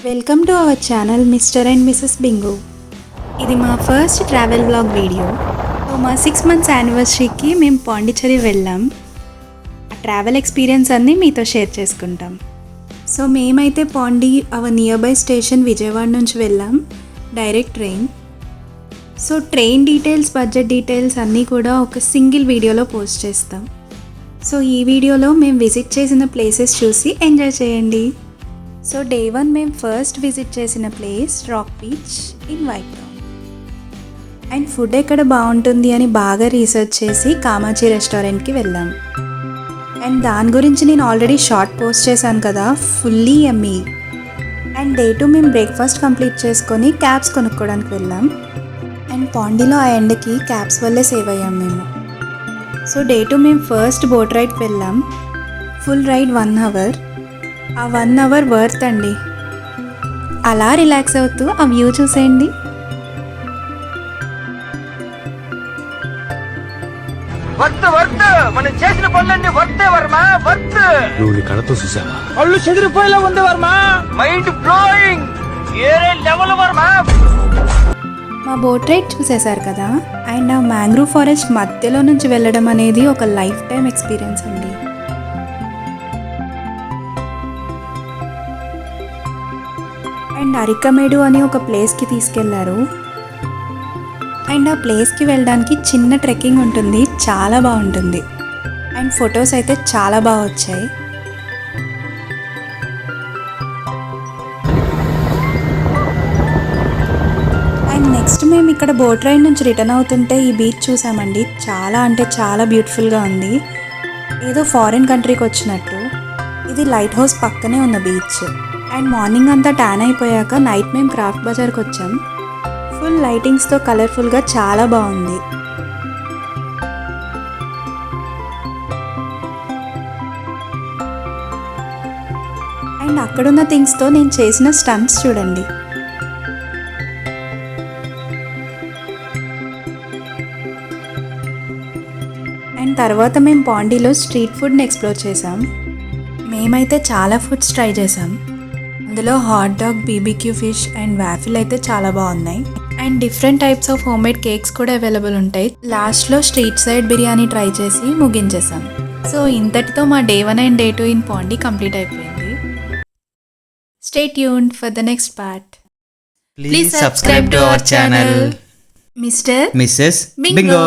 Welcome to our channel mister and Mrs Bingo. ఇది మా first travel vlog video. So మా 6 months యానివర్సరీకి మేము పాండిచ్చేరి వెళ్ళాం. ఆ ట్రావెల్ ఎక్స్పీరియన్స్ అన్నీ మీతో షేర్ చేసుకుంటాం. సో మేమైతే Pondy our nearby station Vijayawada నుంచి వెళ్ళాం, direct train. So train details, budget details అన్నీ కూడా ఒక సింగిల్ వీడియోలో పోస్ట్ చేస్తాం. సో ఈ వీడియోలో మేము విజిట్ చేసిన ప్లేసెస్ చూసి ఎంజాయ్ చేయండి. సో డే 1 మేము ఫస్ట్ విజిట్ చేసిన place rock beach in white town. And food ఎక్కడ బాగుంటుంది అని బాగా రీసెర్చ్ చేసి కామాచి రెస్టారెంట్కి వెళ్ళాం. అండ్ దాని గురించి నేను ఆల్రెడీ షార్ట్ పోస్ట్ చేశాను కదా, ఫుల్లీ యమ్మీ. అండ్ డే 2 మేము బ్రేక్ఫాస్ట్ కంప్లీట్ చేసుకొని క్యాబ్స్ కొనుక్కోవడానికి వెళ్ళాం. అండ్ పాండీలో ఆ ఎండకి క్యాబ్స్ వల్లే సేవ్ అయ్యాం మేము. సో డే 2 మేము ఫస్ట్ బోట్ రైడ్కి వెళ్ళాం. Full ride 1 hour. ఆ 1 hour వర్త్ అండి. అలా రిలాక్స్ అవుతూ ఆ వ్యూ చూసేయండి. వర్త్ మనం చేసిన పనులన్నీ వర్తే వర్మ, వర్త్. నువ్వు నీ కళ్ళతో చూసావా? కళ్ళు చెదిరిపోయేలా ఉంది వర్మ, మైండ్ బ్లోయింగ్, ఏరే లెవెల్ వర్మ. మా బోట్ రైడ్ చూసేశారు కదా. అండ్ ఆ మ్యాంగ్రూవ్ ఫారెస్ట్ మధ్యలో నుంచి వెళ్ళడం అనేది ఒక లైఫ్ టైం ఎక్స్పీరియన్స్ అండి. అండ్ అరికమేడు అని ఒక ప్లేస్కి తీసుకెళ్లారు. అండ్ ఆ ప్లేస్కి వెళ్ళడానికి చిన్న ట్రెక్కింగ్ ఉంటుంది, చాలా బాగుంటుంది. అండ్ ఫొటోస్ అయితే చాలా బాగా వచ్చాయి. అండ్ నెక్స్ట్ మేము ఇక్కడ బోట్ రైడ్ నుంచి రిటర్న్ అవుతుంటే ఈ బీచ్ చూసామండి. చాలా అంటే చాలా బ్యూటిఫుల్గా ఉంది, ఏదో ఫారిన్ కంట్రీకి వచ్చినట్టు. ఇది లైట్ హౌస్ పక్కనే ఉన్న బీచ్. అండ్ మార్నింగ్ అంతా ట్యాన్ అయిపోయాక నైట్ మేము క్రాఫ్ట్ బజార్కి వచ్చాం. ఫుల్ లైటింగ్స్తో కలర్ఫుల్గా చాలా బాగుంది. అండ్ అక్కడున్న థింగ్స్తో నేను చేసిన స్టంట్స్ చూడండి. అండ్ తర్వాత మేము పాండీలో స్ట్రీట్ ఫుడ్ని ఎక్స్ప్లోర్ చేసాం. మేమైతే చాలా ఫుడ్స్ ట్రై చేసాం. అందులో hot dog, BBQ fish and waffle అయితే చాలా బాగున్నాయి. And different types of home made cakes కూడా అవైలబుల్ ఉంటాయి. లాస్ట్లో స్ట్రీట్ సైడ్ బిర్యానీ ట్రై చేసి ముగించేసాం. సో ఇంతటితో మా day 1 and day 2 in Pondy complete అయిపోయింది. Stay tuned for the next part. Please subscribe to our channel mister Mrs. Bingo. Bingo.